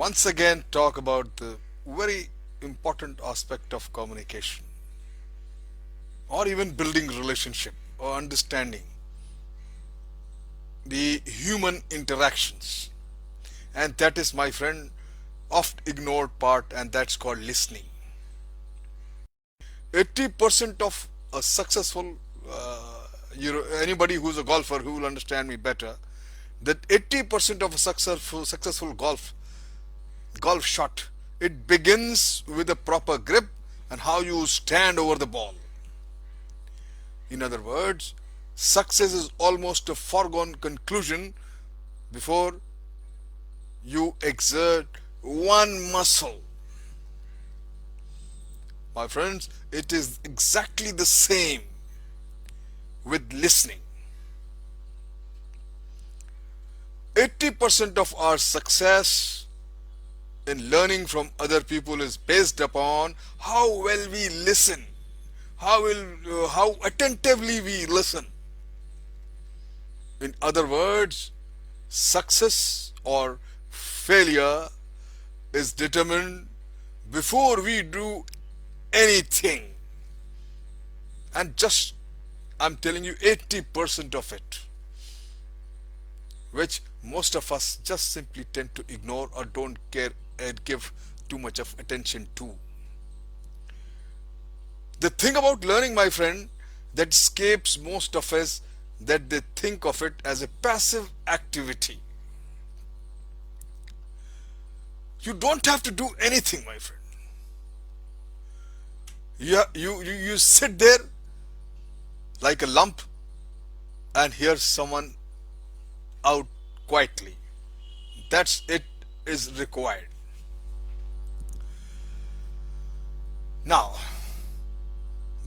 once again talk about the very important aspect of communication or even building relationship or understanding the human interactions. And that is, my friend, oft ignored part, and that's called listening. 80% of a successful, anybody who's a golfer who will understand me better, that 80% of a successful golf shot, it begins with a proper grip and how you stand over the ball. In other words, success is almost a foregone conclusion before you exert one muscle. My friends, it is exactly the same with listening. 80% of our success in learning from other people is based upon how well we listen, how attentively we listen. In other words, success or failure is determined before we do anything. And just, I'm telling you, 80% of it, which most of us just simply tend to ignore or don't care and give too much of attention to. The thing about learning, my friend, that escapes most of us, that they think of it as a passive activity. You don't have to do anything, my friend. You sit there like a lump and hear someone out quietly. That's it is required. Now,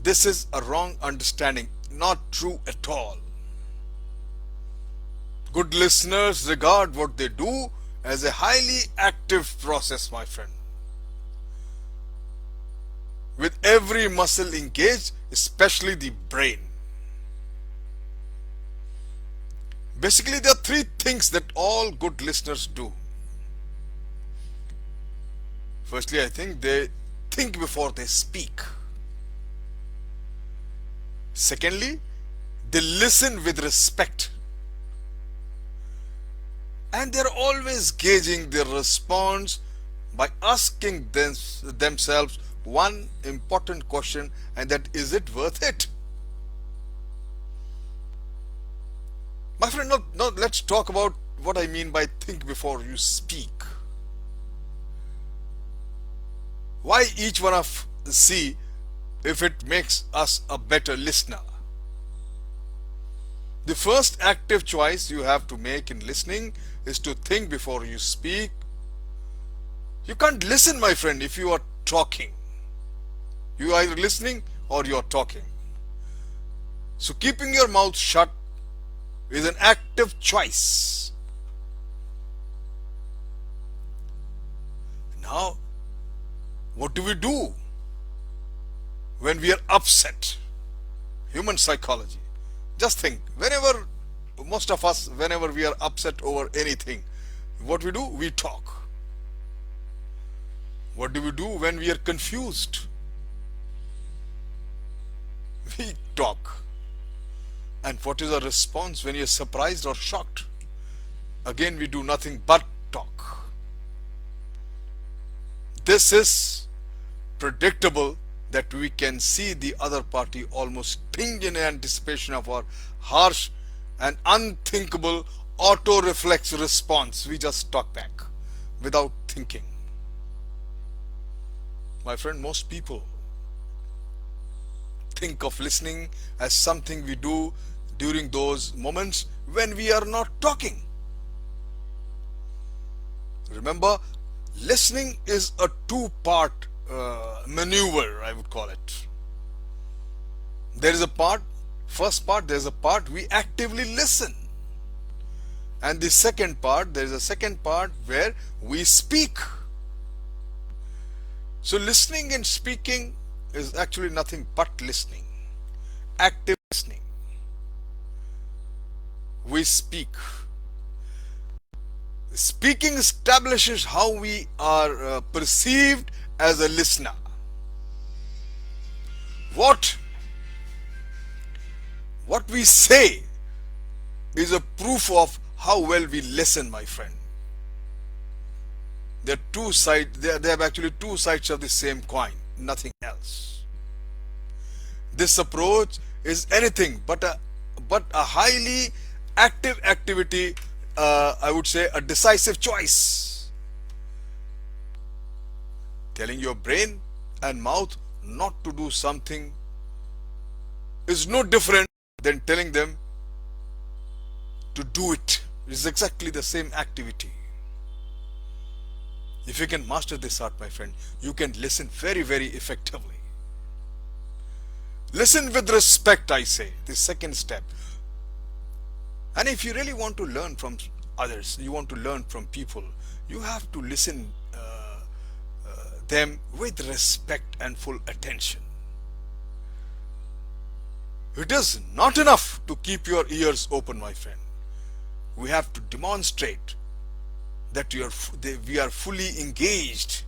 this is a wrong understanding, not true at all. Good listeners regard what they do as a highly active process, my friend. With every muscle engaged, especially the brain. Basically, there are three things that all good listeners do. Firstly, I think they think before they speak. Secondly, they listen with respect. And they're always gauging their response by asking themselves one important question, and that is it worth it? My friend, now let's talk about what I mean by think before you speak. Why each one of see if it makes us a better listener. The first active choice you have to make in listening is to think before you speak. You can't listen, my friend, if you are talking. You are either listening or you are talking. So keeping your mouth shut is an active choice. Now, what do we do when we are upset? Human psychology. Just think, most of us, whenever we are upset over anything, what we do? We talk. What do we do when we are confused? We talk. And what is our response when you're surprised or shocked? Again, we do nothing but talk. This is predictable that we can see the other party almost sting in anticipation of our harsh and unthinkable auto-reflex response. We just talk back without thinking. My friend, most people think of listening as something we do during those moments when we are not talking. Remember, listening is a two-part maneuver, I would call it. There is a part, first part, there is a part we actively listen. And the second part, there is a second part where we speak. So listening and speaking is actually nothing but listening. Active listening. We speak. Speaking establishes how we are perceived as a listener. What we say is a proof of how well we listen, my friend. They're two sides. They have actually two sides of the same coin, nothing else. This approach is anything but a highly active activity. I would say a decisive choice. Telling your brain and mouth not to do something is no different than telling them to do it. It's exactly the same activity. If you can master this art, my friend, you can listen very, very effectively. Listen with respect, I say, the second step. And if you really want to learn from others, you want to learn from people, you have to listen them with respect and full attention. It is not enough to keep your ears open, my friend. We have to demonstrate that we are fully engaged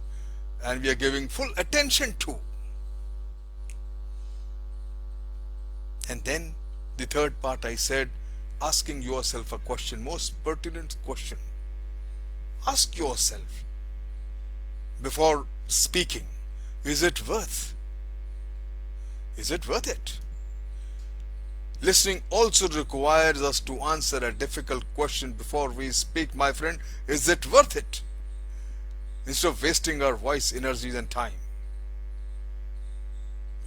and we are giving full attention to. And then the third part, I said, asking yourself a question, most pertinent question. Ask yourself before speaking, is it worth? Is it worth it? Listening also requires us to answer a difficult question before we speak, my friend. Is it worth it? Instead of wasting our voice, energies and time.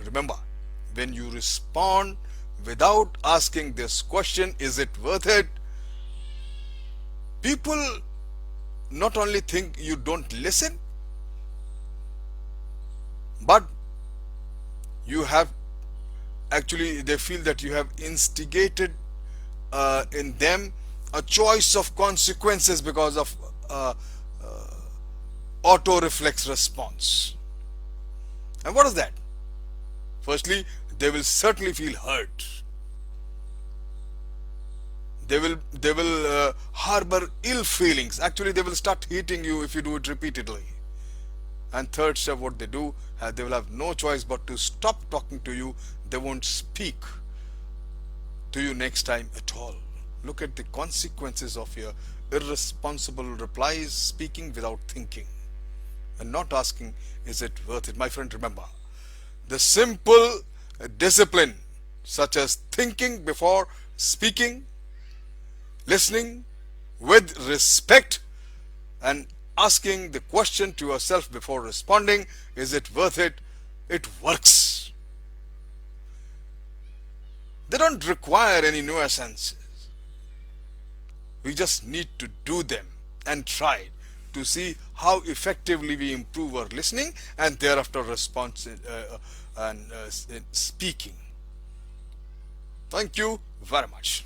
Remember, when you respond without asking this question, is it worth it? People not only think you don't listen, but you have actually, they feel that you have instigated in them a choice of consequences because of auto-reflex response. And what is that? Firstly, they will certainly feel hurt. They will harbor ill feelings. Actually, they will start hating you if you do it repeatedly. And third step, what they do, they will have no choice but to stop talking to you. They won't speak to you next time at all. Look at the consequences of your irresponsible replies, speaking without thinking and not asking, is it worth it? My friend, remember, the simple discipline such as thinking before speaking, listening with respect, and asking the question to yourself before responding, is it worth it? It works. They don't require any nuances. We just need to do them and try to see how effectively we improve our listening and thereafter response and speaking. Thank you very much.